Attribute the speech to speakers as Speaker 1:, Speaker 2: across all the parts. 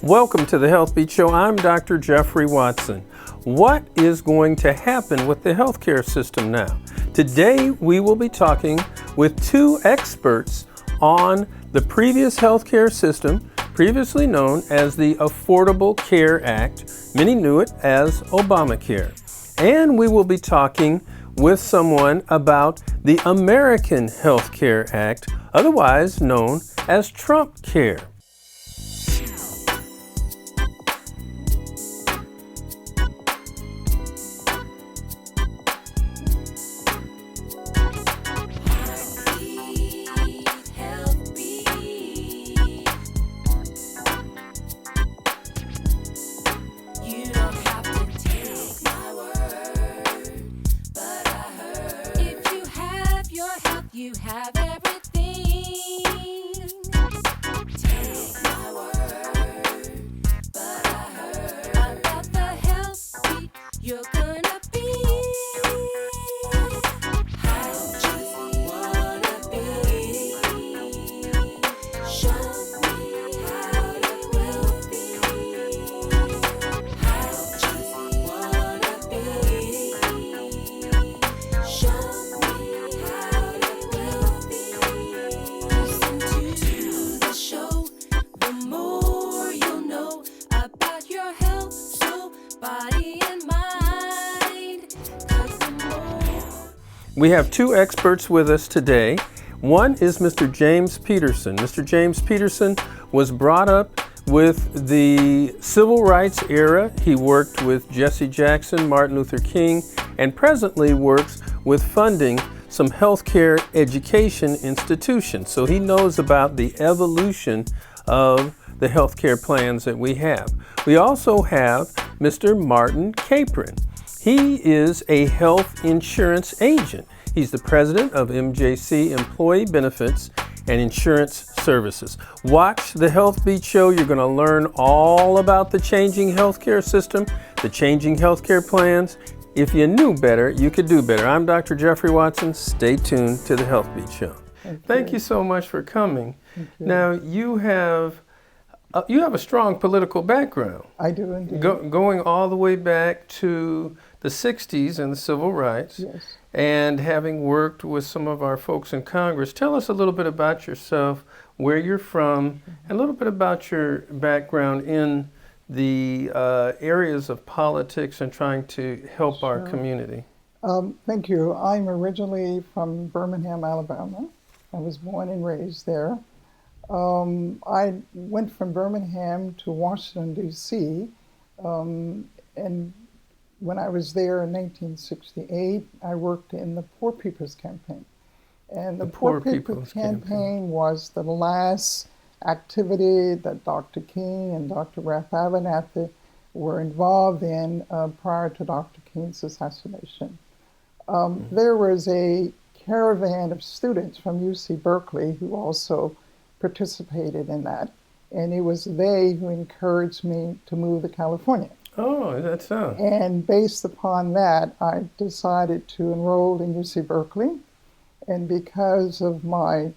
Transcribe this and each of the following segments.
Speaker 1: Welcome to the Healthbeat Show. I'm Dr. Jeffrey Watson. What is going to happen with the healthcare system now? Today, we will be talking with two experts on the previous healthcare system, previously known as the Affordable Care Act. Many knew it as Obamacare. And we will be talking with someone about the American Health Care Act, otherwise known as Trump Care.
Speaker 2: You have everything. Take my word, but I heard about the Healthbeat you're gonna be. I just wanna be. Show me how it will be. I just wanna be. Show me how it will be. Listen to the show, the more you'll know about your health, soul, body, and mind. 'Cause the more
Speaker 1: We have two experts with us today. One is Mr. James Peterson. Mr. James Peterson was brought up with the civil rights era. He worked with Jesse Jackson, Martin Luther King, and presently works with funding some healthcare education institutions. So he knows about the evolution of the healthcare plans that we have. We also have Mr. Martin Capron. He is a health insurance agent. He's the president of MJC Employee Benefits and Insurance Services. Watch the Healthbeat Show. You're going to learn all about the changing healthcare system, the changing healthcare plans. If you knew better, you could do better. I'm Dr. Jeffrey Watson. Stay tuned to the Healthbeat Show. Thank you so much for coming. Now, you have a strong political background.
Speaker 3: I do indeed.
Speaker 1: Going all the way back to the 60s and the civil rights.
Speaker 3: Yes.
Speaker 1: And having worked with some of our folks in Congress. Tell us a little bit about yourself, where you're from, and a little bit about your background in the areas of politics and trying to help our community.
Speaker 3: Thank you. I'm originally from Birmingham, Alabama. I was born and raised there. I went from Birmingham to Washington, D.C., and when I was there in 1968, I worked in the Poor People's Campaign. And the Poor People's Campaign was the last activity that Dr. King and Dr. Ralph Abernathy were involved in prior to Dr. King's assassination. There was a caravan of students from UC Berkeley who also participated in that, and it was they who encouraged me to move to California.
Speaker 1: Oh, that's so.
Speaker 3: And based upon that, I decided to enroll in UC Berkeley, and because of my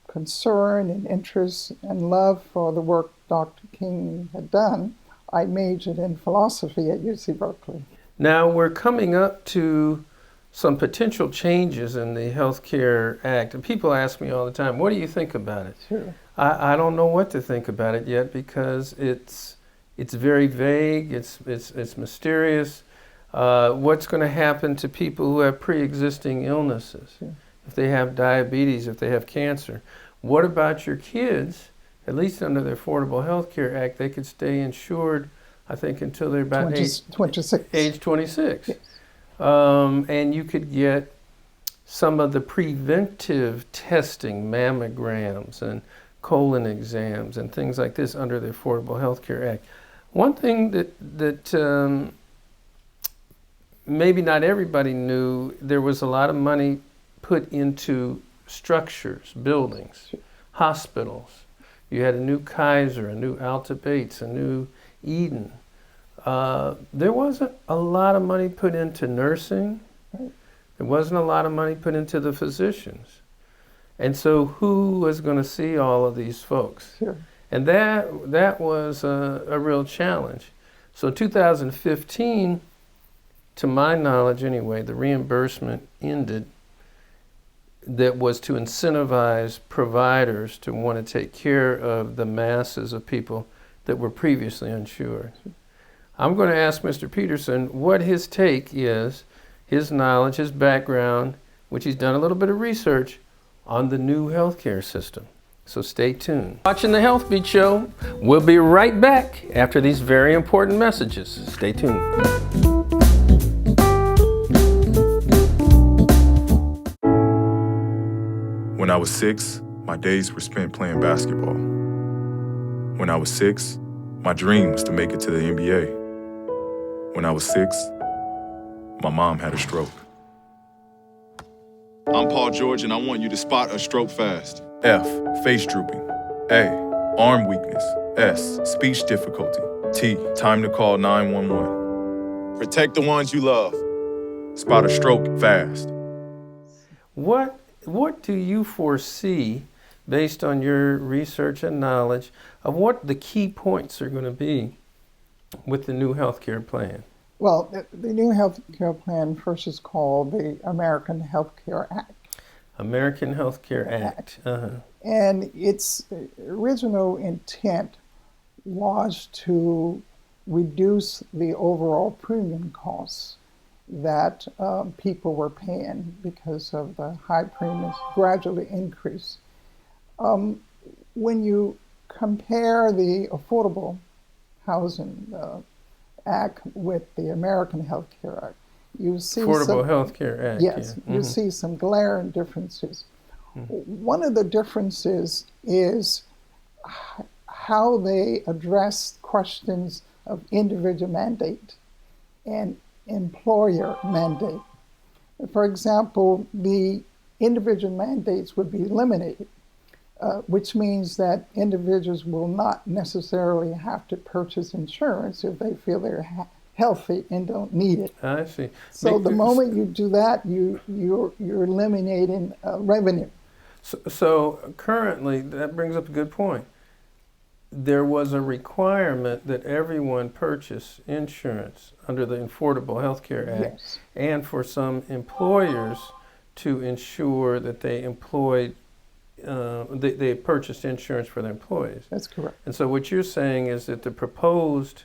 Speaker 3: concern and interest and love for the work Dr. King had done, I majored in philosophy at UC Berkeley.
Speaker 1: Now we're coming up to some potential changes in the Health Care Act. And people ask me all the time, what do you think about it?
Speaker 3: Sure.
Speaker 1: I don't know what to think about it yet because it's very vague, it's mysterious. What's going to happen to people who have pre-existing illnesses?
Speaker 3: Sure.
Speaker 1: If they have diabetes, if they have cancer? What about your kids? At least under the Affordable Health Care Act, they could stay insured, I think, until they're about
Speaker 3: 26.
Speaker 1: age 26.
Speaker 3: Yes.
Speaker 1: And you could get some of the preventive testing, mammograms and colon exams and things like this under the Affordable Health Care Act. One thing that maybe not everybody knew, there was a lot of money put into structures, buildings, hospitals. You had a new Kaiser, a new Alta Bates, a new Eden. There wasn't a lot of money put into nursing. There wasn't a lot of money put into the physicians. And so who was going to see all of these folks?
Speaker 3: Sure.
Speaker 1: And that was a real challenge. So 2015, to my knowledge anyway, the reimbursement ended. That was to incentivize providers to want to take care of the masses of people that were previously uninsured. I'm going to ask Mr. Peterson what his take is, his knowledge, his background, which he's done a little bit of research on the new healthcare system. So stay tuned. Watching the Healthbeat Show. We'll be right back after these very important messages. Stay tuned.
Speaker 4: When I was 6, my days were spent playing basketball. When I was 6, my dream was to make it to the NBA. When I was 6, my mom had a stroke.
Speaker 5: I'm Paul George, and I want you to spot a stroke fast.
Speaker 4: F, face drooping. A, arm weakness. S, speech difficulty. T, time to call 911.
Speaker 5: Protect the ones you love.
Speaker 4: Spot a stroke fast.
Speaker 1: What do you foresee, based on your research and knowledge, of what the key points are going to be with the new healthcare plan?
Speaker 3: Well, the new healthcare plan first is called the American Healthcare Act.
Speaker 1: American Healthcare Act.
Speaker 3: And its original intent was to reduce the overall premium costs that people were paying because of the high premiums gradually increase. When you compare the Affordable Housing Act with the American Health Care Act, you see
Speaker 1: Affordable Health Care Act.
Speaker 3: Yes,
Speaker 1: Yeah.
Speaker 3: you see some glaring differences. One of the differences is how they address questions of individual mandate and employer mandate. For example, the individual mandates would be eliminated, which means that individuals will not necessarily have to purchase insurance if they feel they're healthy and don't need it.
Speaker 1: I see.
Speaker 3: So the moment you do that, you're eliminating revenue.
Speaker 1: So currently, that brings up a good point. There was a requirement that everyone purchase insurance under the Affordable Health Care Act,
Speaker 3: Yes.
Speaker 1: and for some employers to ensure that they employed, they purchased insurance for their employees.
Speaker 3: That's correct.
Speaker 1: And so what you're saying is that the proposed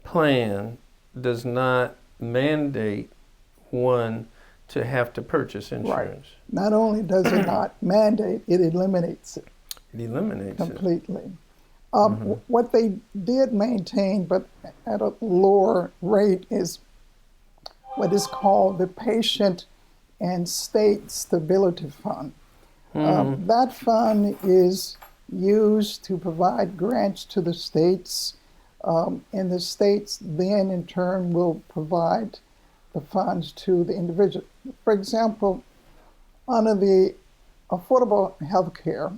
Speaker 1: plan does not mandate one to have to purchase insurance.
Speaker 3: Not only does it not mandate, it eliminates it
Speaker 1: It eliminates it.
Speaker 3: completely. What they did maintain, but at a lower rate, is what is called the Patient and State Stability Fund. That fund is used to provide grants to the states, and the states then in turn will provide the funds to the individual. For example, under the Affordable Health Care,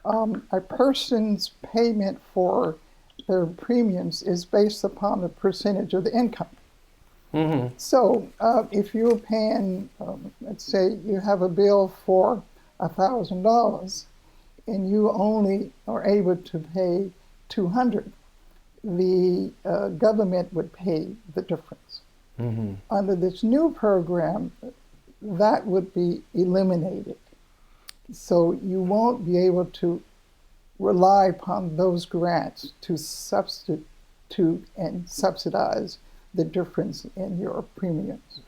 Speaker 3: a person's payment for their premiums is based upon the percentage of the income. So if you're paying, let's say you have a bill for $1,000 and you only are able to pay $200, the government would pay the difference. Under this new program, that would be eliminated. So you won't be able to rely upon those grants to substitute and subsidize the difference in your premiums.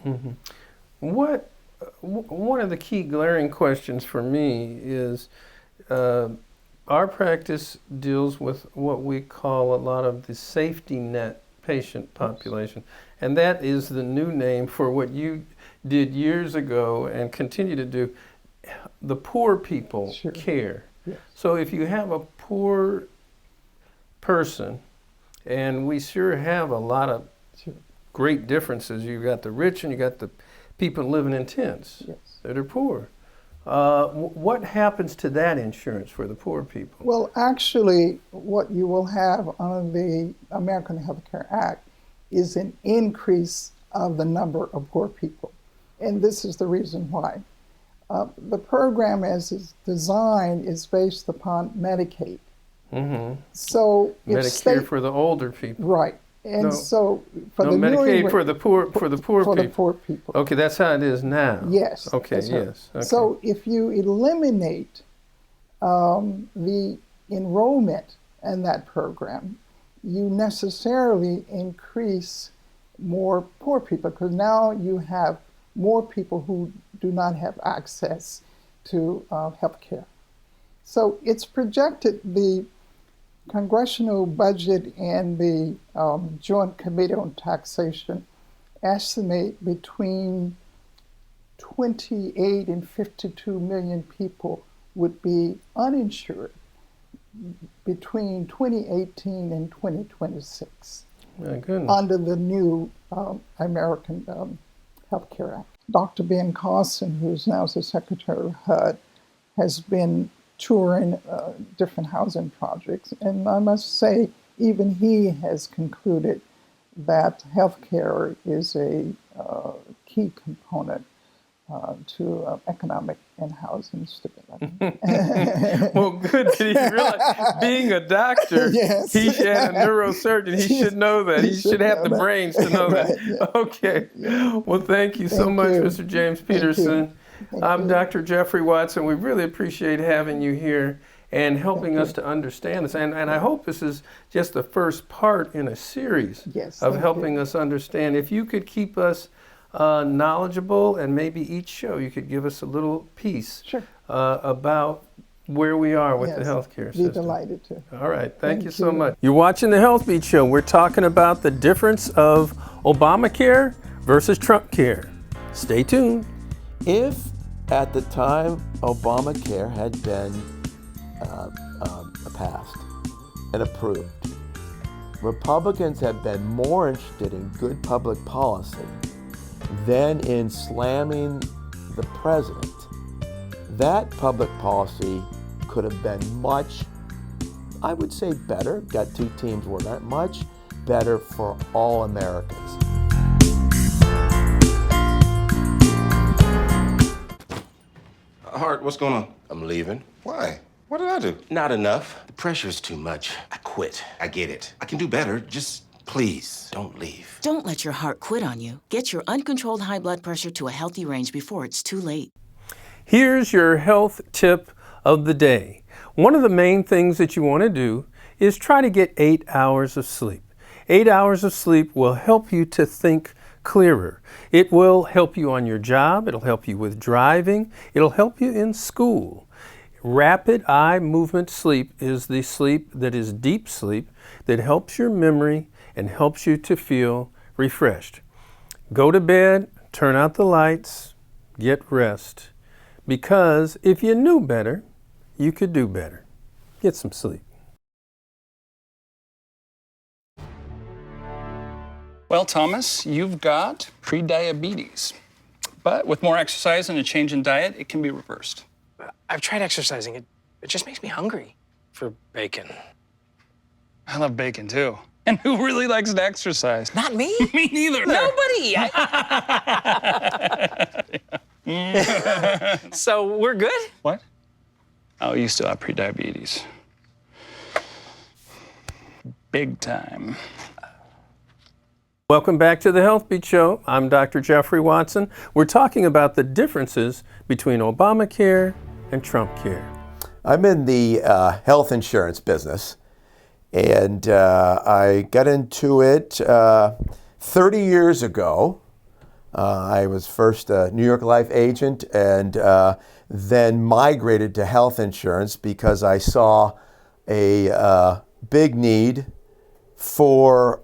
Speaker 1: One of the key glaring questions for me is our practice deals with what we call a lot of the safety net patient population, and that is the new name for what you did years ago and continue to do, the poor people care.
Speaker 3: Yes.
Speaker 1: So if you have a poor person, and we sure have a lot of great differences. You've got the rich and you got the people living in tents that are poor. What happens to that insurance for the poor people?
Speaker 3: Well, actually, what you will have under the American Health Care Act is an increase of the number of poor people. And this is the reason why. The program as it's designed is based upon Medicaid. So if
Speaker 1: Medicare
Speaker 3: state,
Speaker 1: for the older people.
Speaker 3: right, and
Speaker 1: No.
Speaker 3: so for
Speaker 1: No,
Speaker 3: the newly
Speaker 1: Medicaid for the poor
Speaker 3: for the
Speaker 1: people.
Speaker 3: poor people.
Speaker 1: Okay, that's how it is now.
Speaker 3: Yes.
Speaker 1: Okay,
Speaker 3: that's right.
Speaker 1: yes. Okay.
Speaker 3: So if you eliminate the enrollment in that program, you necessarily increase more poor people because now you have more people who do not have access to health care. So it's projected the congressional budget and the Joint Committee on Taxation estimate between 28 and 52 million people would be uninsured between 2018 and 2026
Speaker 1: My goodness.
Speaker 3: under the new American Health Care Act. Dr. Ben Carson, who's now the Secretary of HUD, has been touring different housing projects, and I must say, even he has concluded that healthcare is a key component to economic and housing stability.
Speaker 1: Well, good that he realized, being a doctor,
Speaker 3: Yes.
Speaker 1: he should have a neurosurgeon. He should know that. He should have the
Speaker 3: know that.
Speaker 1: brains to know
Speaker 3: Right,
Speaker 1: that.
Speaker 3: yeah.
Speaker 1: Okay. Well, thank you so
Speaker 3: Thank
Speaker 1: much,
Speaker 3: you.
Speaker 1: Mr. James
Speaker 3: Thank you.
Speaker 1: Peterson.
Speaker 3: Thank
Speaker 1: I'm
Speaker 3: you.
Speaker 1: Dr. Jeffrey Watson. We really appreciate having you here and helping
Speaker 3: Thank
Speaker 1: us to understand this. And I hope this is just the first part in a series
Speaker 3: Yes,
Speaker 1: of
Speaker 3: thank
Speaker 1: helping
Speaker 3: you.
Speaker 1: us understand. If you could keep us knowledgeable, and maybe each show you could give us a little piece
Speaker 3: Sure.
Speaker 1: about where we are with the
Speaker 3: Yes,
Speaker 1: healthcare
Speaker 3: be
Speaker 1: system.
Speaker 3: delighted to.
Speaker 1: All right, thank you
Speaker 3: Thank
Speaker 1: so
Speaker 3: you.
Speaker 1: much. You're watching the Healthbeat Show. We're talking about the difference of Obamacare versus Trump care. Stay tuned.
Speaker 6: If at the time Obamacare had been passed and approved, Republicans have been more interested in good public policy than in slamming the president, that public policy could have been much, I would say better, got two teams working on it, much better for all Americans.
Speaker 7: Hart, what's going on?
Speaker 8: I'm leaving.
Speaker 7: Why? What did I do?
Speaker 8: Not enough. The pressure's too much. I quit.
Speaker 7: I get it. I can do better. Just
Speaker 8: Please, don't leave.
Speaker 9: Don't let your heart quit on you. Get your uncontrolled high blood pressure to a healthy range before it's too late.
Speaker 1: Here's your health tip of the day. One of the main things that you want to do is try to get 8 hours of sleep. 8 hours of sleep will help you to think clearer. It will help you on your job. It'll help you with driving. It'll help you in school. Rapid eye movement sleep is the sleep that is deep sleep that helps your memory and helps you to feel refreshed. Go to bed, turn out the lights, get rest. Because if you knew better, you could do better. Get some sleep.
Speaker 10: Well, Thomas, you've got prediabetes. But with more exercise and a change in diet, it can be reversed.
Speaker 11: I've tried exercising. It just makes me hungry for bacon.
Speaker 10: I love bacon too. And who really likes to exercise?
Speaker 11: Not me.
Speaker 10: Me neither.
Speaker 11: Nobody. So we're good?
Speaker 10: What? Oh, you still have prediabetes. Big time.
Speaker 1: Welcome back to the Healthbeat Show. I'm Dr. Jeffrey Watson. We're talking about the differences between Obamacare and Trump care.
Speaker 6: I'm in the health insurance business, and I got into it 30 years ago. I was first a New York Life agent and then migrated to health insurance because I saw a big need for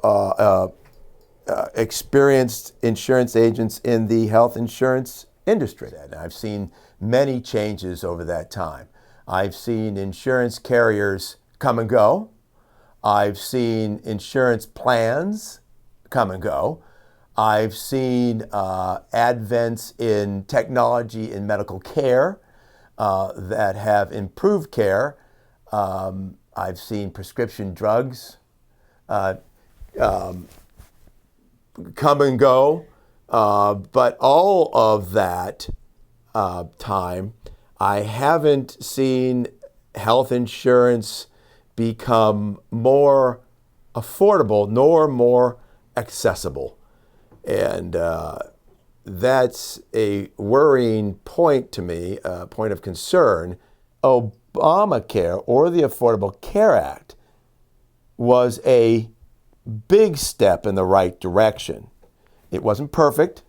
Speaker 6: experienced insurance agents in the health insurance industry. And I've seen many changes over that time. I've seen insurance carriers come and go. I've seen insurance plans come and go. I've seen advents in technology in medical care that have improved care. I've seen prescription drugs come and go. But all of that time, I haven't seen health insurance become more affordable nor more accessible. And that's a worrying point to me, a point of concern. Obamacare, or the Affordable Care Act, was a big step in the right direction. It wasn't perfect,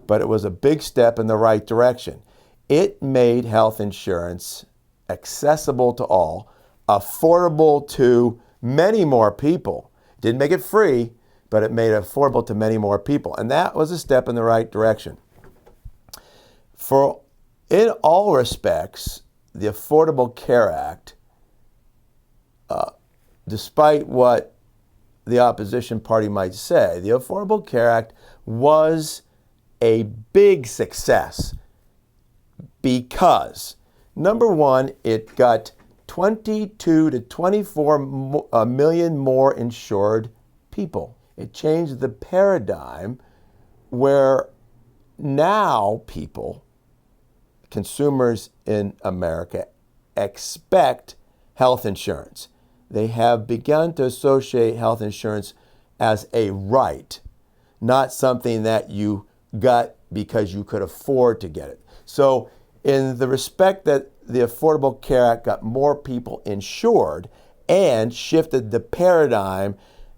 Speaker 6: but it was a big step in the right direction. It made health insurance accessible to all, affordable to many more people. Didn't make it free, but it made it affordable to many more people. And that was a step in the right direction. In all respects, the Affordable Care Act, despite what the opposition party might say, the Affordable Care Act was a big success because, number one, it got 22 to 24 million more insured people. It changed the paradigm where now people, consumers in America, expect health insurance. They have begun to associate health insurance as a right, not something that you got because you could afford to get it. So in the respect that the Affordable Care Act got more people insured and shifted the paradigm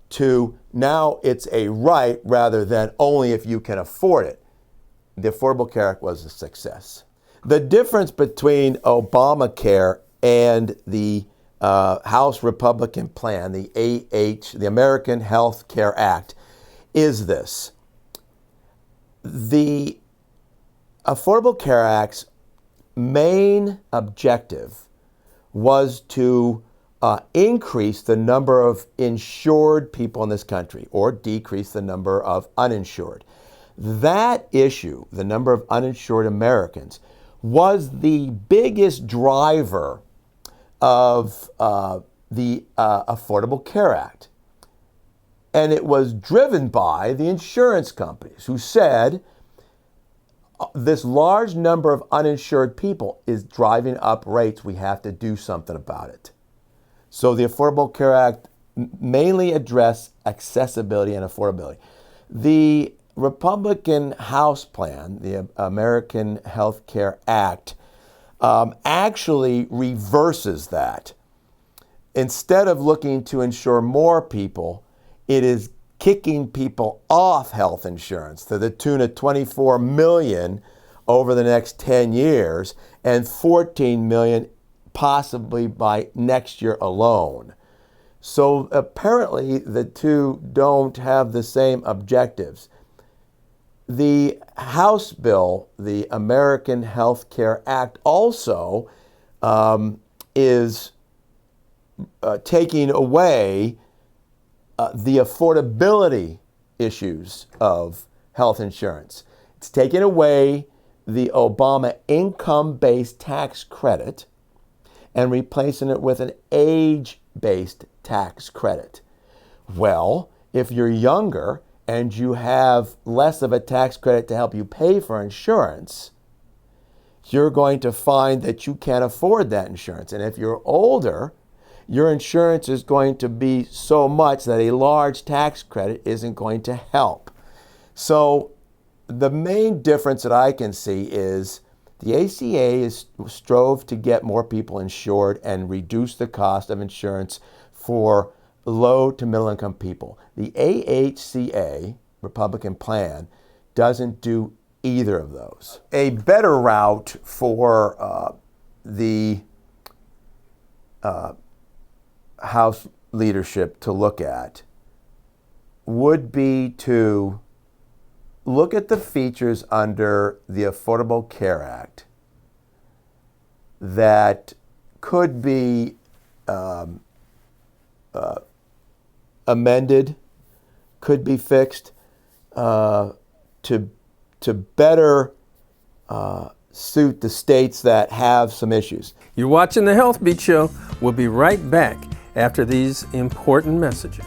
Speaker 6: to now it's a right rather than only if you can afford it, the Affordable Care Act was a success. The difference between Obamacare and the House Republican plan, the the American Health Care Act, is this. The Affordable Care Act's main objective was to increase the number of insured people in this country or decrease the number of uninsured. That issue, the number of uninsured Americans, was the biggest driver of the Affordable Care Act. And it was driven by the insurance companies who said this large number of uninsured people is driving up rates. We have to do something about it. So the Affordable Care Act mainly addressed accessibility and affordability. The Republican House plan, the American Health Care Act, actually reverses that. Instead of looking to insure more people, it is kicking people off health insurance to the tune of 24 million over the next 10 years and 14 million possibly by next year alone. So apparently the two don't have the same objectives. The House bill, the American Health Care Act, also is taking away the affordability issues of health insurance. It's taking away the Obama income-based tax credit and replacing it with an age-based tax credit. Well, if you're younger and you have less of a tax credit to help you pay for insurance, you're going to find that you can't afford that insurance. And if you're older, your insurance is going to be so much that a large tax credit isn't going to help. So the main difference that I can see is the ACA strove to get more people insured and reduce the cost of insurance for low to middle income people. The AHCA, Republican plan, doesn't do either of those. A better route for the House leadership to look at would be to look at the features under the Affordable Care Act that could be amended, could be fixed to better suit the states that have some issues.
Speaker 1: You're watching the Healthbeat Show. We'll be right back after these important messages.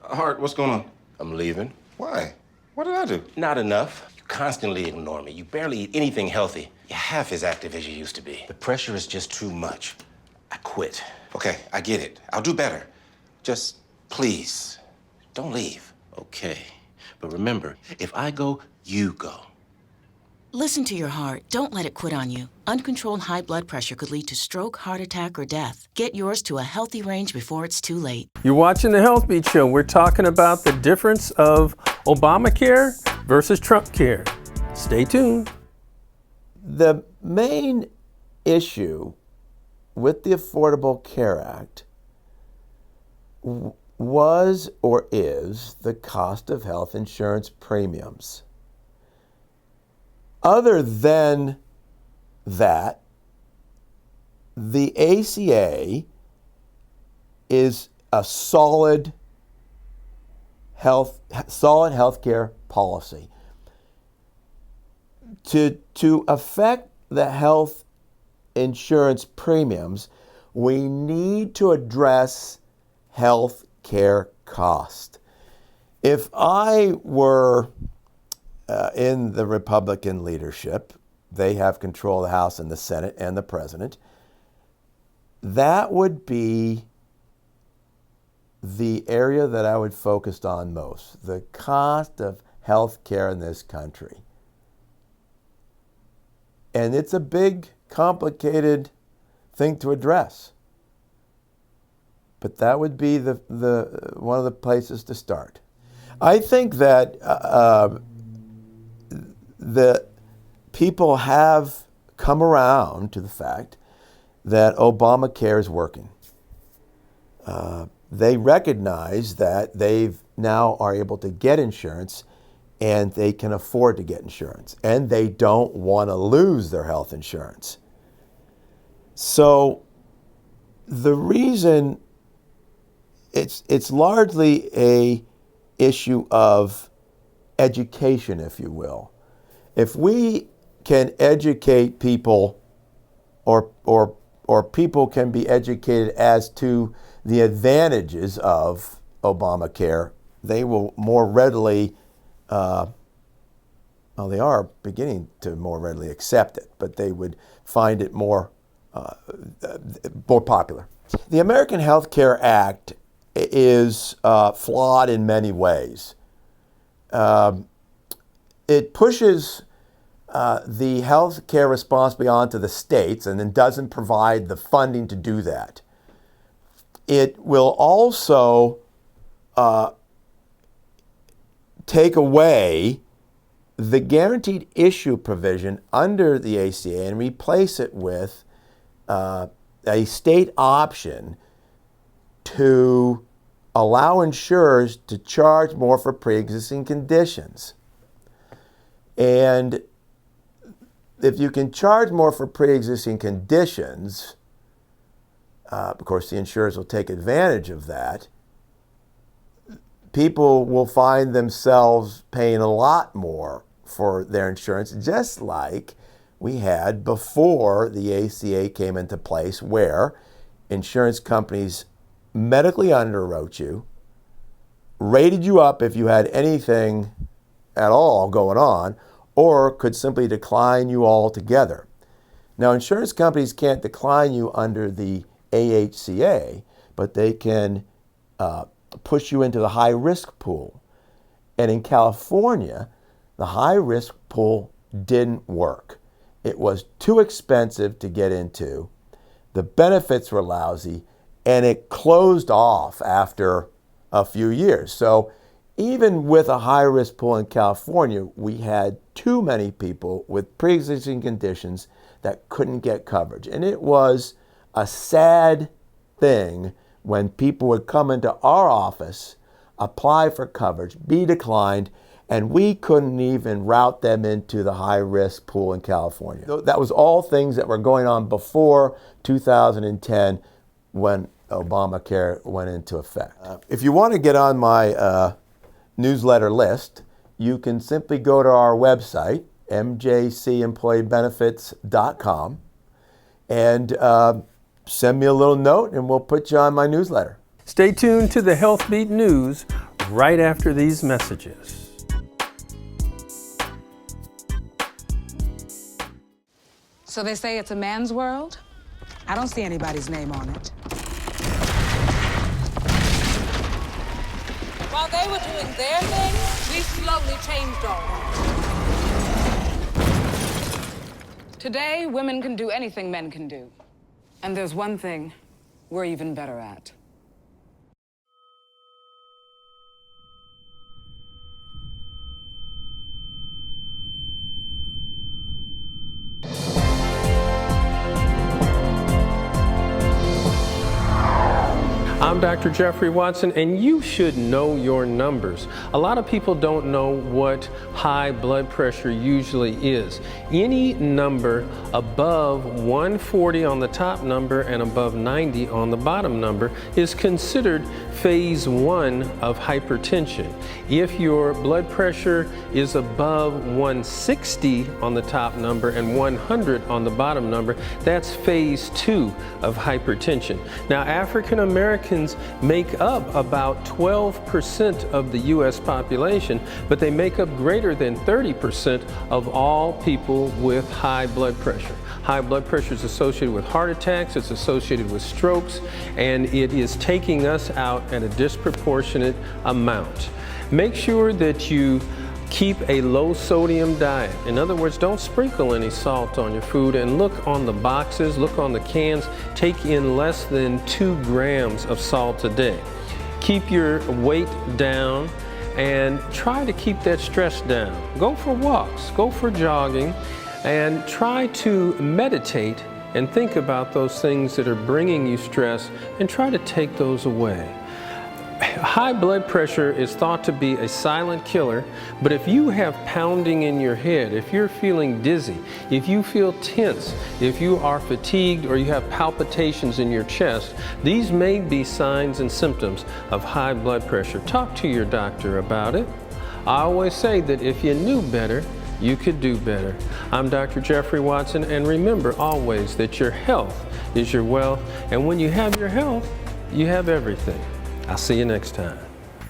Speaker 7: Hart, what's going on?
Speaker 8: I'm leaving.
Speaker 7: Why? What did I do?
Speaker 8: Not enough. You constantly ignore me. You barely eat anything healthy. You're half as active as you used to be. The pressure is just too much. I quit.
Speaker 7: Okay, I get it. I'll do better. Just
Speaker 8: Please, don't leave. Okay. But remember, if I go, you go.
Speaker 9: Listen to your heart. Don't let it quit on you. Uncontrolled high blood pressure could lead to stroke, heart attack, or death. Get yours to a healthy range before it's too late.
Speaker 1: You're watching the Healthbeat Show. We're talking about the difference of Obamacare versus Trump care. Stay tuned.
Speaker 6: The main issue with the Affordable Care Act was or is the cost of health insurance premiums. Other than that, the ACA is a solid healthcare policy. To affect the health insurance premiums, we need to address health care cost. If I were in the Republican leadership, they have control of the House and the Senate and the President, that would be the area that I would focus on most, the cost of health care in this country. And it's a big, complicated thing to address. But that would be the one of the places to start. I think that the people have come around to the fact that Obamacare is working. They recognize that they've now are able to get insurance and they can afford to get insurance and they don't want to lose their health insurance. So the reason it's largely a issue of education, if you will. If we can educate people or people can be educated as to the advantages of Obamacare, they will more readily, well, they are beginning to more readily accept it, but they would find it more popular. The American Health Care Act is flawed in many ways. It pushes the health care responsibility onto the states and then doesn't provide the funding to do that. It will also take away the guaranteed issue provision under the ACA and replace it with a state option to allow insurers to charge more for pre-existing conditions. And if you can charge more for pre-existing conditions, of course the insurers will take advantage of that. People will find themselves paying a lot more for their insurance, just like we had before the ACA came into place, where insurance companies medically underwrote you, rated you up if you had anything at all going on, or could simply decline you altogether. Now, insurance companies can't decline you under the AHCA, but they can push you into the high-risk pool. And in California, the high-risk pool didn't work. It was too expensive to get into. The benefits were lousy, and it closed off after a few years. So even with a high-risk pool in California, we had too many people with pre-existing conditions that couldn't get coverage. And it was a sad thing when people would come into our office, apply for coverage, be declined, and we couldn't even route them into the high-risk pool in California. That was all things that were going on before 2010 when Obamacare went into effect. If you want to get on my newsletter list, you can simply go to our website, mjcemployeebenefits.com, and send me a little note and we'll put you on my newsletter.
Speaker 1: Stay tuned to the Healthbeat News right after these messages.
Speaker 12: So they say it's a man's world? I don't see anybody's name on it.
Speaker 2: While they were doing their thing, we slowly changed all that.
Speaker 12: Today, women can do anything men can do. And there's one thing we're even better at.
Speaker 1: I'm Dr. Jeffrey Watson, and you should know your numbers. A lot of people don't know what high blood pressure usually is. Any number above 140 on the top number and above 90 on the bottom number is considered phase 1 of hypertension. If your blood pressure is above 160 on the top number and 100 on the bottom number, that's phase 2 of hypertension. Now, African Americans make up about 12% of the U.S. population, but they make up greater than 30% of all people with high blood pressure. High blood pressure is associated with heart attacks, it's associated with strokes, and it is taking us out at a disproportionate amount. Make sure that you keep a low sodium diet. In other words, don't sprinkle any salt on your food, and look on the boxes, look on the cans, take in less than 2 grams of salt a day. Keep your weight down and try to keep that stress down. Go for walks, go for jogging, and try to meditate and think about those things that are bringing you stress and try to take those away. High blood pressure is thought to be a silent killer, but if you have pounding in your head, if you're feeling dizzy, if you feel tense, if you are fatigued or you have palpitations in your chest, these may be signs and symptoms of high blood pressure. Talk to your doctor about it. I always say that if you knew better, you could do better. I'm Dr. Jeffrey Watson, and remember always that your health is your wealth, and when you have your health, you have everything. I'll see you next time.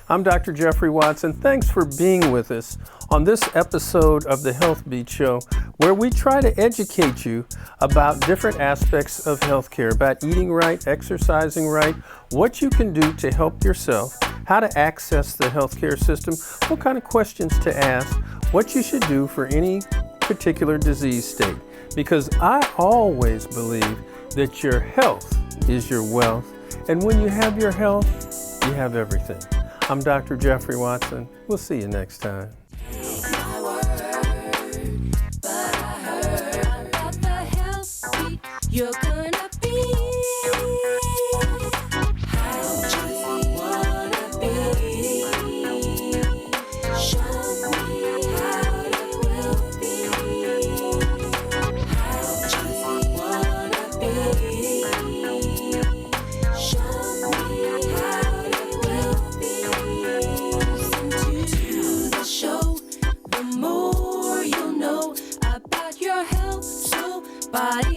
Speaker 1: I'm Dr. Jeffrey Watson. Thanks for being with us on this episode of the Healthbeat Show, where we try to educate you about different aspects of healthcare, about eating right, exercising right, what you can do to help yourself, how to access the healthcare system, what kind of questions to ask, what you should do for any particular disease state. Because I always believe that your health is your wealth, and when you have your health, you have everything. I'm Dr. Jeffrey Watson. We'll see you next time.
Speaker 2: My word, but I heard about the Healthbeat. You're gonna be how you wanna be. Show me how you will be. How you wanna be. Show me how you will be. Listen to the show. The more you'll know about your health, so body